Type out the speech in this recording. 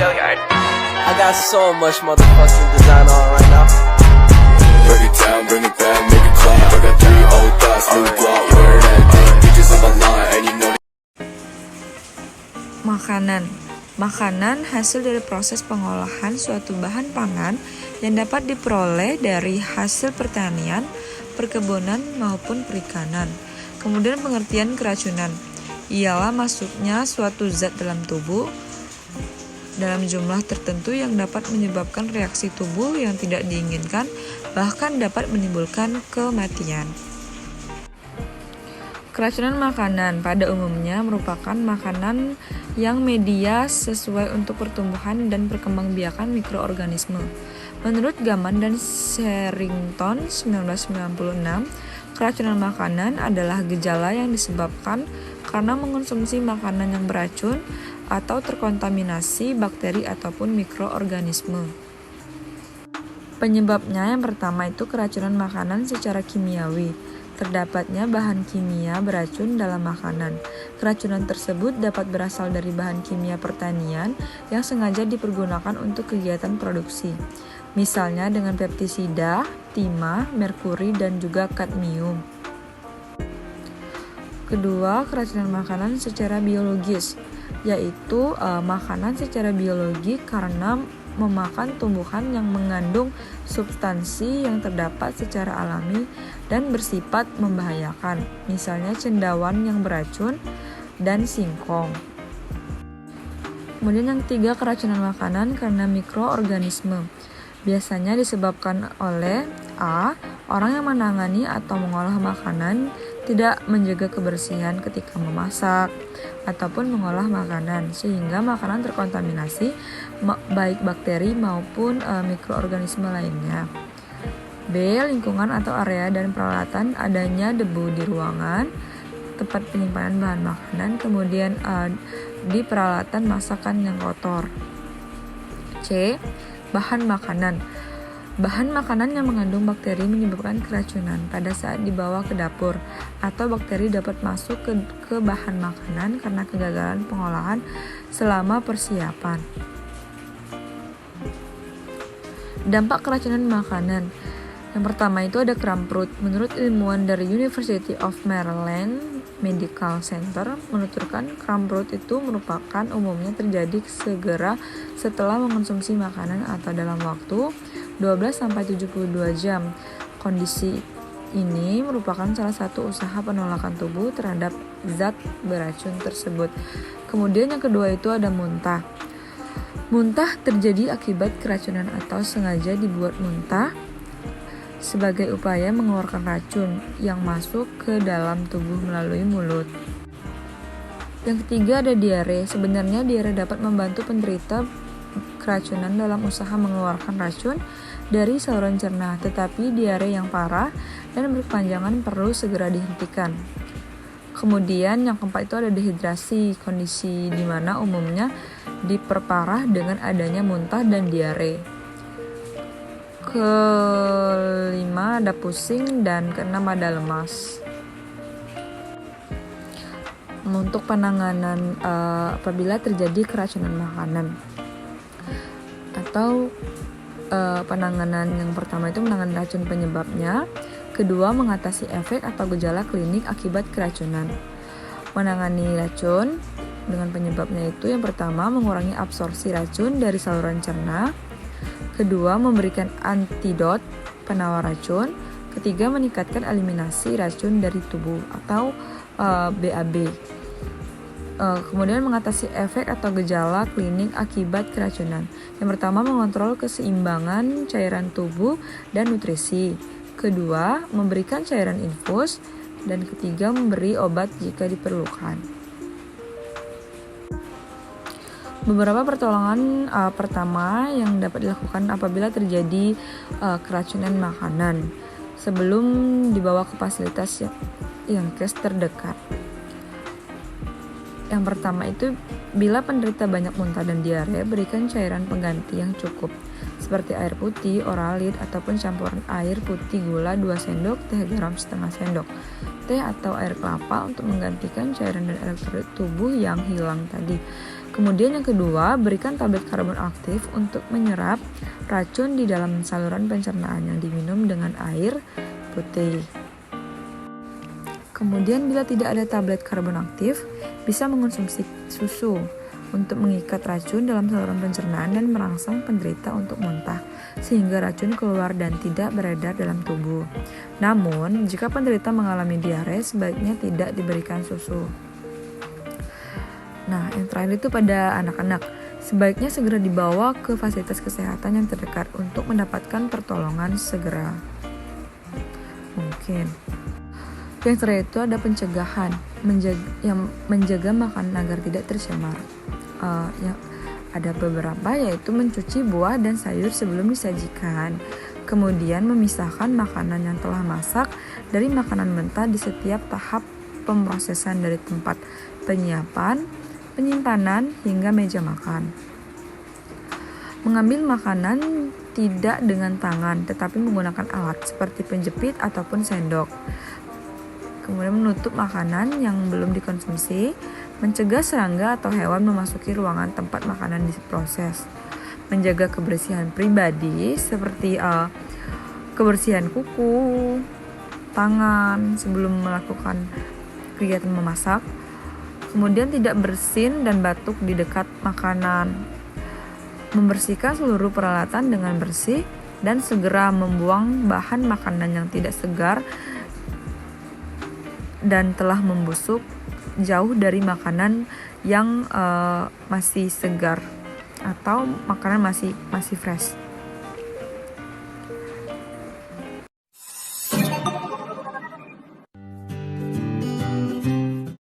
I got so much motherfucking design on right now. Break it down, bring it back, make it clap. I got 3 old thoughts, new block, where that thing. Bitches on my line, and you know. Makanan. Makanan hasil dari proses pengolahan suatu bahan pangan yang dapat diperoleh dari hasil pertanian, perkebunan maupun perikanan. Kemudian pengertian keracunan ialah masuknya suatu zat dalam tubuh dalam jumlah tertentu yang dapat menyebabkan reaksi tubuh yang tidak diinginkan, bahkan dapat menimbulkan kematian. Keracunan makanan pada umumnya merupakan makanan yang media sesuai untuk pertumbuhan dan perkembangbiakan mikroorganisme. Menurut Gaman dan Sherrington 1996, keracunan makanan adalah gejala yang disebabkan karena mengonsumsi makanan yang beracun atau terkontaminasi bakteri ataupun mikroorganisme. Penyebabnya yang pertama itu keracunan makanan secara kimiawi. Terdapatnya bahan kimia beracun dalam makanan. Keracunan tersebut dapat berasal dari bahan kimia pertanian yang sengaja dipergunakan untuk kegiatan produksi. Misalnya dengan pestisida, timah, merkuri, dan juga kadmium. Kedua, keracunan makanan secara biologis, yaitu makanan secara biologi karena memakan tumbuhan yang mengandung substansi yang terdapat secara alami dan bersifat membahayakan, misalnya cendawan yang beracun dan singkong. Kemudian yang ketiga, keracunan makanan karena mikroorganisme. Biasanya disebabkan oleh A. Orang yang menangani atau mengolah makanan tidak menjaga kebersihan ketika memasak ataupun mengolah makanan sehingga makanan terkontaminasi baik bakteri maupun mikroorganisme lainnya. B. Lingkungan atau area dan peralatan adanya debu di ruangan, tempat penyimpanan bahan makanan, kemudian di peralatan masakan yang kotor. C. Bahan makanan. Bahan makanan yang mengandung bakteri menyebabkan keracunan pada saat dibawa ke dapur, atau bakteri dapat masuk ke bahan makanan karena kegagalan pengolahan selama persiapan. Dampak keracunan makanan. Yang pertama itu ada kram perut. Menurut ilmuwan dari University of Maryland Medical Center menuturkan kram perut itu merupakan umumnya terjadi segera setelah mengonsumsi makanan atau dalam waktu 12-72 jam. Kondisi ini merupakan salah satu usaha penolakan tubuh terhadap zat beracun tersebut. Kemudian yang kedua itu ada muntah. Muntah terjadi akibat keracunan atau sengaja dibuat muntah sebagai upaya mengeluarkan racun yang masuk ke dalam tubuh melalui mulut. Yang ketiga ada diare. Sebenarnya diare dapat membantu penderita keracunan dalam usaha mengeluarkan racun dari saluran cerna, tetapi diare yang parah dan berkepanjangan perlu segera dihentikan. Kemudian yang keempat itu ada dehidrasi, kondisi di mana umumnya diperparah dengan adanya muntah dan diare. Kelima ada pusing, dan keenam ada lemas. Untuk penanganan apabila terjadi keracunan makanan atau penanganan yang pertama itu menangani racun penyebabnya, kedua mengatasi efek atau gejala klinik akibat keracunan. Menangani racun dengan penyebabnya itu yang pertama mengurangi absorpsi racun dari saluran cerna, kedua memberikan antidot penawar racun, ketiga meningkatkan eliminasi racun dari tubuh atau BAB. Kemudian mengatasi efek atau gejala klinik akibat keracunan. Yang pertama mengontrol keseimbangan cairan tubuh dan nutrisi. Kedua memberikan cairan infus, dan ketiga memberi obat jika diperlukan. Beberapa pertolongan pertama yang dapat dilakukan apabila terjadi keracunan makanan sebelum dibawa ke fasilitas yang terdekat. Yang pertama itu, bila penderita banyak muntah dan diare, berikan cairan pengganti yang cukup, seperti air putih, oralit, ataupun campuran air putih gula 2 sendok, teh garam setengah sendok, teh atau air kelapa untuk menggantikan cairan dan elektrolit tubuh yang hilang tadi. Kemudian yang kedua, berikan tablet karbon aktif untuk menyerap racun di dalam saluran pencernaan yang diminum dengan air putih. Kemudian bila tidak ada tablet karbon aktif, bisa mengonsumsi susu untuk mengikat racun dalam saluran pencernaan dan merangsang penderita untuk muntah, sehingga racun keluar dan tidak beredar dalam tubuh. Namun, jika penderita mengalami diare, sebaiknya tidak diberikan susu. Nah, yang terakhir itu pada anak-anak. Sebaiknya segera dibawa ke fasilitas kesehatan yang terdekat untuk mendapatkan pertolongan segera mungkin. Yang terakhir itu ada pencegahan, menjaga makanan agar tidak tercemar. Yang ada beberapa, yaitu mencuci buah dan sayur sebelum disajikan, kemudian memisahkan makanan yang telah masak dari makanan mentah di setiap tahap pemrosesan dari tempat penyiapan, penyimpanan, hingga meja makan. Mengambil makanan tidak dengan tangan, tetapi menggunakan alat seperti penjepit ataupun sendok. Kemudian menutup makanan yang belum dikonsumsi, mencegah serangga atau hewan memasuki ruangan tempat makanan diproses, menjaga kebersihan pribadi seperti kebersihan kuku, tangan sebelum melakukan kegiatan memasak, kemudian tidak bersin dan batuk di dekat makanan, membersihkan seluruh peralatan dengan bersih, dan segera membuang bahan makanan yang tidak segar dan telah membusuk jauh dari makanan yang masih segar atau makanan masih fresh.